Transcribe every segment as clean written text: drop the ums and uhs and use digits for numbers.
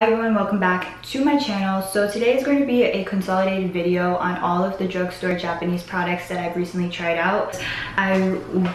Hi everyone, welcome back to my channel. So today is going to be a consolidated video on all of the drugstore Japanese products that I've recently tried out. I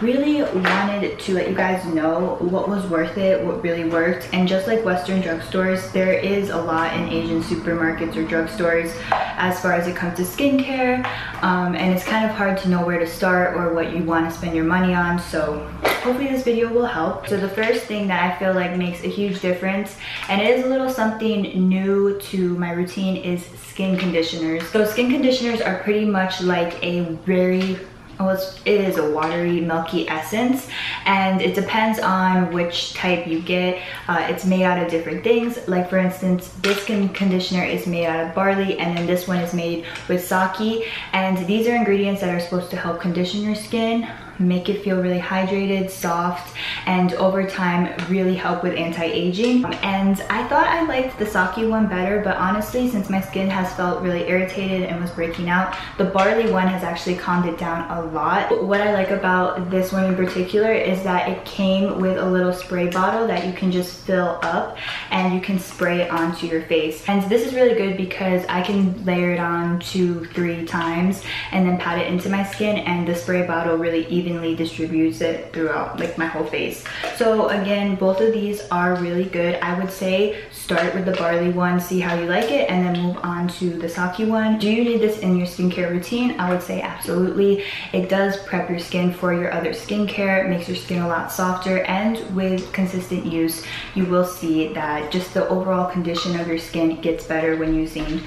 really wanted to let you guys know what was worth it, what really worked, and just like Western drugstores, there is a lot in Asian supermarkets or drugstores as far as it comes to skincare, and it's kind of hard to know where to start or what you want to spend your money on, so hopefully this video will help. So the first thing that I feel like makes a huge difference, and it is a little something new to my routine, is skin conditioners. So skin conditioners are pretty much like a very, it is a watery, milky essence, and it depends on which type you get. It's made out of different things. Like for instance, this skin conditioner is made out of barley, and then this one is made with sake, and these are ingredients that are supposed to help condition your skin, make it feel really hydrated, soft, and over time really help with anti-aging. And I thought I liked the sake one better, but honestly, since my skin has felt really irritated and was breaking out, the barley one has actually calmed it down a lot. What I like about this one in particular is that it came with a little spray bottle that you can just fill up and you can spray it onto your face. And this is really good because I can layer it on 2-3 times and then pat it into my skin, and the spray bottle really evenly distributes it throughout like my whole face. So again, both of these are really good. I would say start with the barley one, see how you like it, and then move on to the sake one. Do you need this in your skincare routine? I would say absolutely. It does prep your skin for your other skincare. It makes your skin a lot softer, and with consistent use you will see that just the overall condition of your skin gets better when using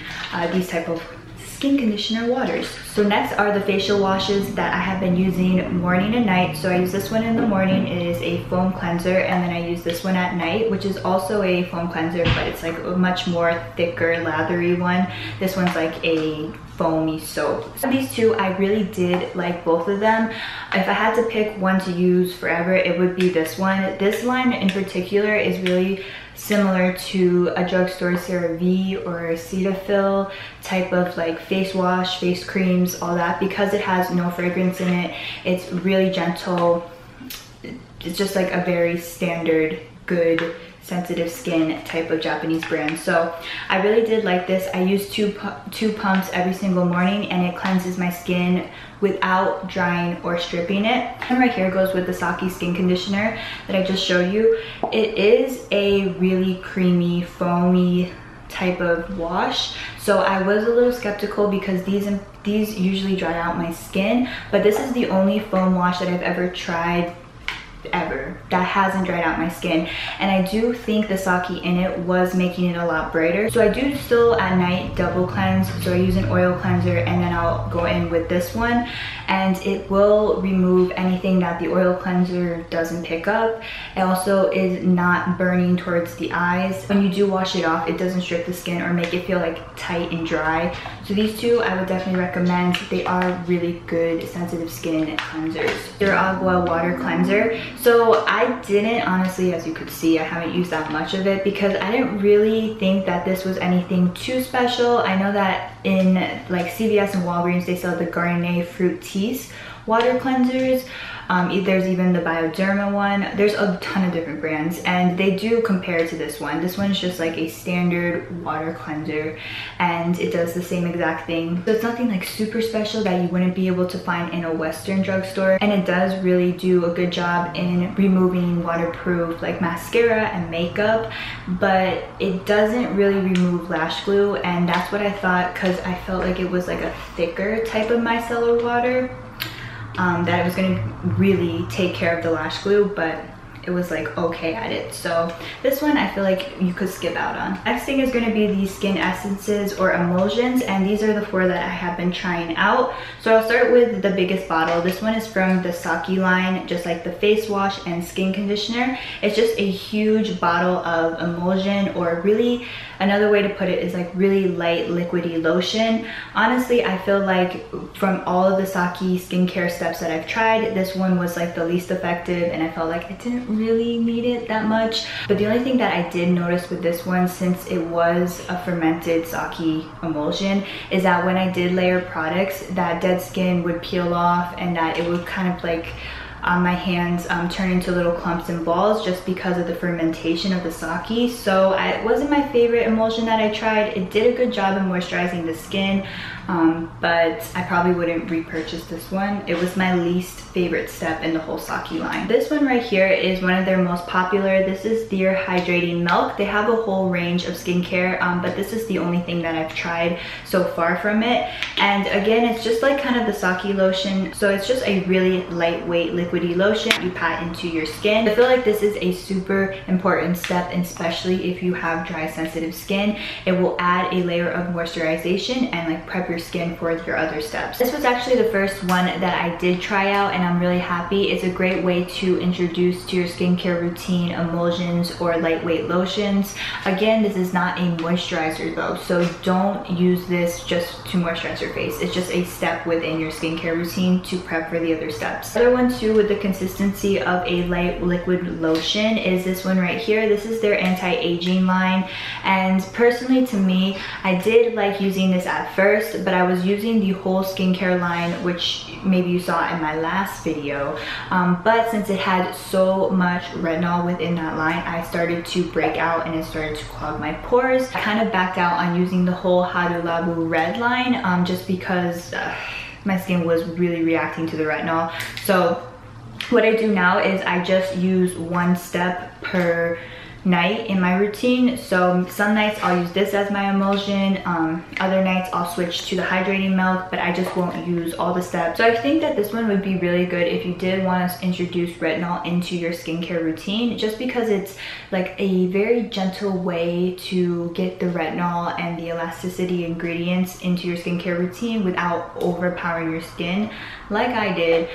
these type of skin conditioner waters. So next are the facial washes that I have been using morning and night. So I use this one in the morning. It is a foam cleanser, and then I use this one at night, which is also a foam cleanser, but it's like a much more thicker, lathery one. This one's like a foamy soap. So these two, I really did like both of them. If I had to pick one to use forever, it would be this one. This line in particular is really similar to a drugstore CeraVe or Cetaphil type of like face wash, face creams, all that, because it has no fragrance in it. It's really gentle. It's just like a very standard, good, sensitive skin type of Japanese brand. So I really did like this. I use two pumps every single morning, and it cleanses my skin without drying or stripping it. And right here goes with the sake skin conditioner that I just showed you. It is a really creamy, foamy type of wash, so I was a little skeptical because these usually dry out my skin, but this is the only foam wash that I've ever tried that hasn't dried out my skin, and I do think the sake in it was making it a lot brighter. So I do still at night double cleanse, so I use an oil cleanser and then I'll go in with this one, and it will remove anything that the oil cleanser doesn't pick up. It also is not burning towards the eyes. When you do wash it off, it doesn't strip the skin or make it feel like tight and dry. So these two I would definitely recommend. They are really good sensitive skin cleansers. Their Agua water cleanser. So I didn't, honestly, as you could see, I haven't used that much of it because I didn't really think that this was anything too special. I know that in like CVS and Walgreens they sell the Garnier Fructis water cleansers. There's even the Bioderma one. There's a ton of different brands, and they do compare to this one. This one's just like a standard water cleanser, and it does the same exact thing. So it's nothing like super special that you wouldn't be able to find in a Western drugstore, and it does really do a good job in removing waterproof like mascara and makeup, but it doesn't really remove lash glue, and that's what I thought, because I felt like it was like a thicker type of micellar water. That it was going to really take care of the lash glue, but it was like okay at it. So this one I feel like you could skip out on. Next thing is going to be these skin essences or emulsions, and these are the 4 that I have been trying out. So I'll start with the biggest bottle. This one is from the sake line, just like the face wash and skin conditioner. It's just a huge bottle of emulsion, or really another way to put it is like really light liquidy lotion. Honestly, I feel like from all of the sake skincare steps that I've tried, this one was like the least effective, and I felt like I didn't really need it that much. But the only thing that I did notice with this one, since it was a fermented sake emulsion, is that when I did layer products, that dead skin would peel off, and that it would kind of like my hands turn into little clumps and balls just because of the fermentation of the sake. So it wasn't my favorite emulsion that I tried. It did a good job in moisturizing the skin, but I probably wouldn't repurchase this one. It was my least favorite step in the whole sake line. This one right here is one of their most popular. This is their Hydrating Milk. They have a whole range of skincare, but this is the only thing that I've tried so far from it. And again, it's just like kind of the sake lotion. So it's just a really lightweight liquidy lotion you pat into your skin. I feel like this is a super important step, especially if you have dry sensitive skin. It will add a layer of moisturization and like prep your skin for your other steps. This was actually the first one that I did try out, and I'm really happy. It's a great way to introduce to your skincare routine emulsions or lightweight lotions. Again, this is not a moisturizer though, so don't use this just to moisturize your face. It's just a step within your skincare routine to prep for the other steps. The other one too with the consistency of a light liquid lotion is this one right here. This is their anti-aging line, and personally to me, I did like using this at first, but I was using the whole skincare line, which maybe you saw in my last video, but since it had so much retinol within that line, I started to break out and it started to clog my pores. I kind of backed out on using the whole Hada Labo red line just because my skin was really reacting to the retinol. So what I do now is I just use one step per night in my routine. So some nights I'll use this as my emulsion, other nights I'll switch to the Hydrating Milk, but I just won't use all the steps. So I think that this one would be really good if you did want to introduce retinol into your skincare routine, just because it's like a very gentle way to get the retinol and the elasticity ingredients into your skincare routine without overpowering your skin like I did.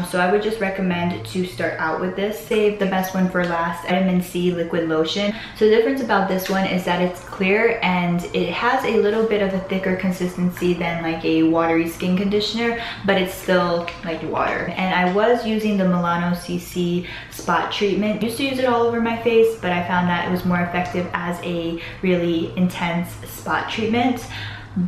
So I would just recommend to start out with this. Save the best one for last, Vitamin C Liquid Lotion. So the difference about this one is that it's clear and it has a little bit of a thicker consistency than like a watery skin conditioner, but it's still like water. And I was using the MELANO CC spot treatment. I used to use it all over my face, but I found that it was more effective as a really intense spot treatment.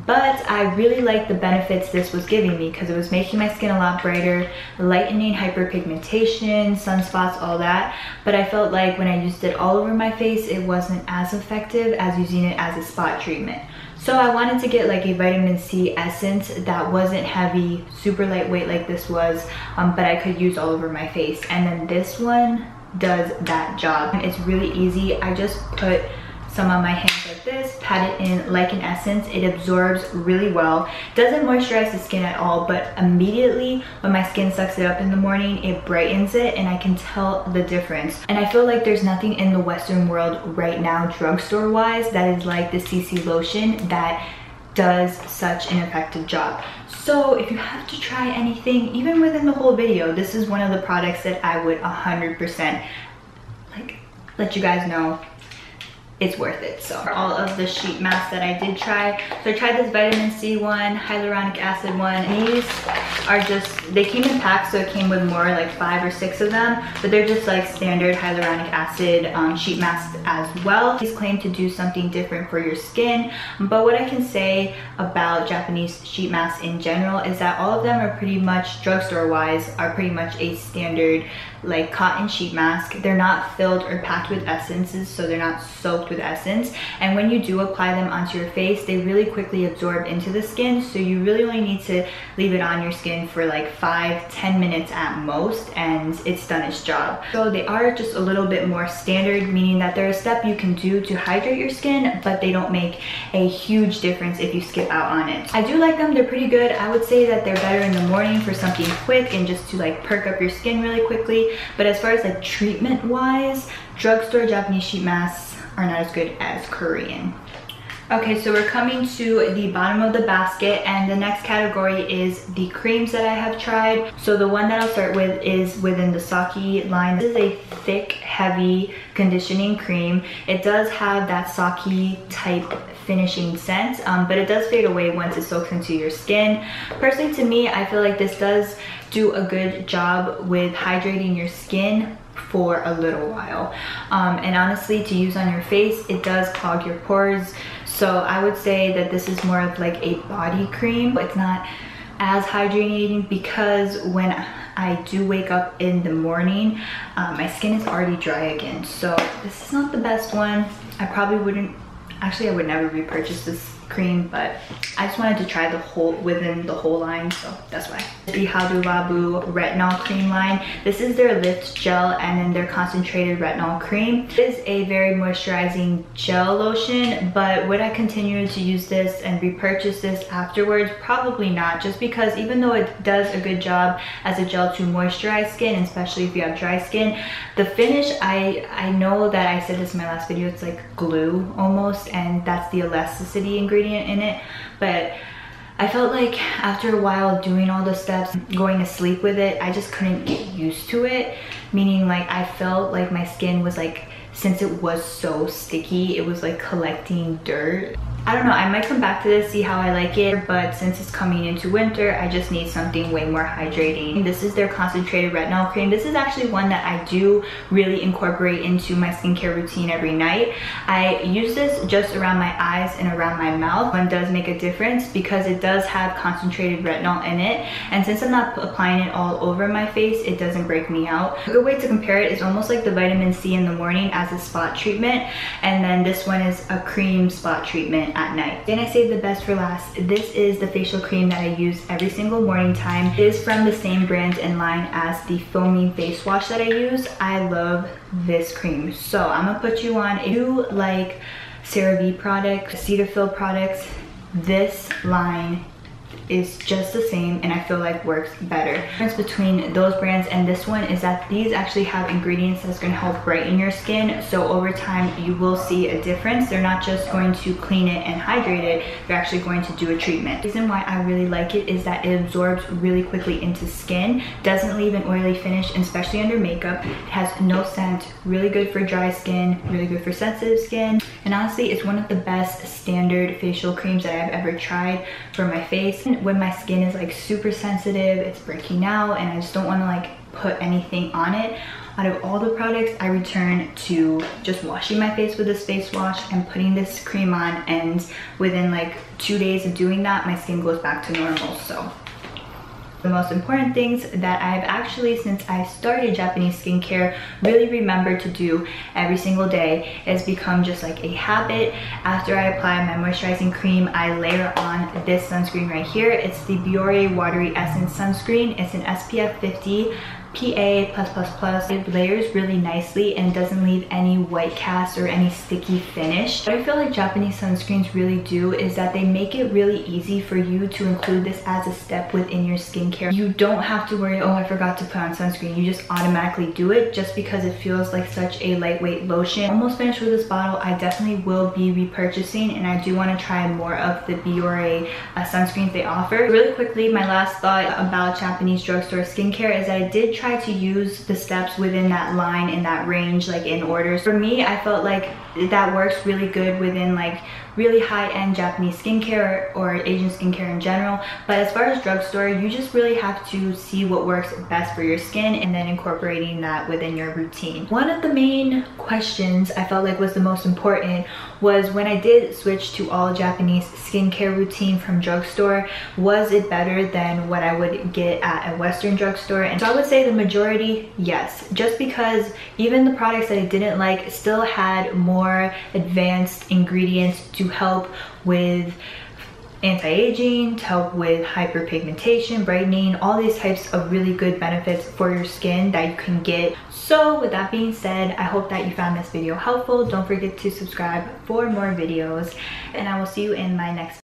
But I really liked the benefits this was giving me because it was making my skin a lot brighter, lightening hyperpigmentation, sunspots, all that. But I felt like when I used it all over my face, it wasn't as effective as using it as a spot treatment. So I wanted to get like a vitamin C essence that wasn't heavy, super lightweight like this was, but I could use all over my face. And then this one does that job. It's really easy. I just put some on my hands like this, pat it in like an essence. It absorbs really well. Doesn't moisturize the skin at all, but immediately when my skin sucks it up in the morning, it brightens it, and I can tell the difference. And I feel like there's nothing in the Western world right now, drugstore wise, that is like the CC lotion that does such an effective job. So if you have to try anything, even within the whole video, this is one of the products that I would 100% like let you guys know it's worth it. So for all of the sheet masks that I did try, so I tried this vitamin C one, hyaluronic acid one. These are just, they came in packs, so it came with more, like 5 or 6 of them, but they're just like standard hyaluronic acid sheet masks as well. These claim to do something different for your skin, but what I can say about Japanese sheet masks in general is that all of them are pretty much, drugstore wise, are pretty much a standard like cotton sheet mask. They're not filled or packed with essences, so they're not soaked with essence, and when you do apply them onto your face, they really quickly absorb into the skin, so you really only need to leave it on your skin for like 5-10 minutes at most, and it's done its job. So they are just a little bit more standard, meaning that they're a step you can do to hydrate your skin, but they don't make a huge difference if you skip out on it. I do like them. They're pretty good. I would say that they're better in the morning for something quick and just to like perk up your skin really quickly. But as far as like treatment wise, drugstore Japanese sheet masks are not as good as Korean. Okay, so we're coming to the bottom of the basket, and the next category is the creams that I have tried. So the one that I'll start with is within the sake line. This is a thick, heavy conditioning cream. It does have that sake type finishing scent, but it does fade away once it soaks into your skin. Personally, to me, I feel like this does do a good job with hydrating your skin for a little while, and honestly, to use on your face, it does clog your pores. So I would say that this is more of like a body cream, but it's not as hydrating, because when I do wake up in the morning, my skin is already dry again. So this is not the best one. I probably wouldn't, actually I would never repurchase this cream, but I just wanted to try the whole line, so that's why. The Labo retinol cream line. This is their lift gel and then their concentrated retinol cream. It is a very moisturizing gel lotion, but would I continue to use this and repurchase this afterwards? Probably not, just because even though it does a good job as a gel to moisturize skin, especially if you have dry skin, the finish, I know that I said this in my last video, it's like glue almost, and that's the elasticity ingredient in it, but I felt like after a while doing all the steps, going to sleep with it, I just couldn't get used to it, meaning like I felt like my skin was like, since it was so sticky, it was like collecting dirt. I don't know, I might come back to this, see how I like it, but since it's coming into winter, I just need something way more hydrating. This is their concentrated retinol cream. This is actually one that I do really incorporate into my skincare routine every night. I use this just around my eyes and around my mouth. One does make a difference because it does have concentrated retinol in it, and since I'm not applying it all over my face, it doesn't break me out. A good way to compare it is almost like the vitamin C in the morning as a spot treatment, and then this one is a cream spot treatment at night. Then I saved the best for last. This is the facial cream that I use every single morning time. It is from the same brand and line as the foaming face wash that I use. I love this cream. So I'm gonna put you on, if you like CeraVe products, Cetaphil products, this line is just the same and I feel like works better. The difference between those brands and this one is that these actually have ingredients that's going to help brighten your skin, so over time you will see a difference. They're not just going to clean it and hydrate it, they're actually going to do a treatment. The reason why I really like it is that it absorbs really quickly into skin, doesn't leave an oily finish, and especially under makeup. It has no scent, really good for dry skin, really good for sensitive skin, and honestly it's one of the best standard facial creams that I've ever tried for my face. When my skin is like super sensitive, it's breaking out, and I just don't want to like put anything on it, out of all the products I return to just washing my face with this face wash and putting this cream on, and within like 2 days of doing that my skin goes back to normal. So the most important things that I've actually, since I started Japanese skincare, really remembered to do every single day is become just like a habit. After I apply my moisturizing cream, I layer on this sunscreen right here. It's the BIORE Watery Essence Sunscreen. It's an SPF 50 PA+++. It layers really nicely and doesn't leave any white cast or any sticky finish. What I feel like Japanese sunscreens really do is that they make it really easy for you to include this as a step within your skincare. You don't have to worry, oh I forgot to put on sunscreen. You just automatically do it just because it feels like such a lightweight lotion. Almost finished with this bottle. I definitely will be repurchasing, and I do want to try more of the BIORE sunscreens they offer. Really quickly, my last thought about Japanese drugstore skincare is that I did try to use the steps within that line, in that range, like in orders. For me, I felt like that works really good within like really high-end Japanese skincare or Asian skincare in general. But as far as drugstore, you just really have to see what works best for your skin and then incorporating that within your routine. One of the main questions I felt like was the most important was when I did switch to all Japanese skincare routine from drugstore, was it better than what I would get at a Western drugstore? And so I would say the majority, yes, just because even the products that I didn't like still had more advanced ingredients to help with anti-aging, to help with hyperpigmentation, brightening, all these types of really good benefits for your skin that you can get. So with that being said, I hope that you found this video helpful. Don't forget to subscribe for more videos, and I will see you in my next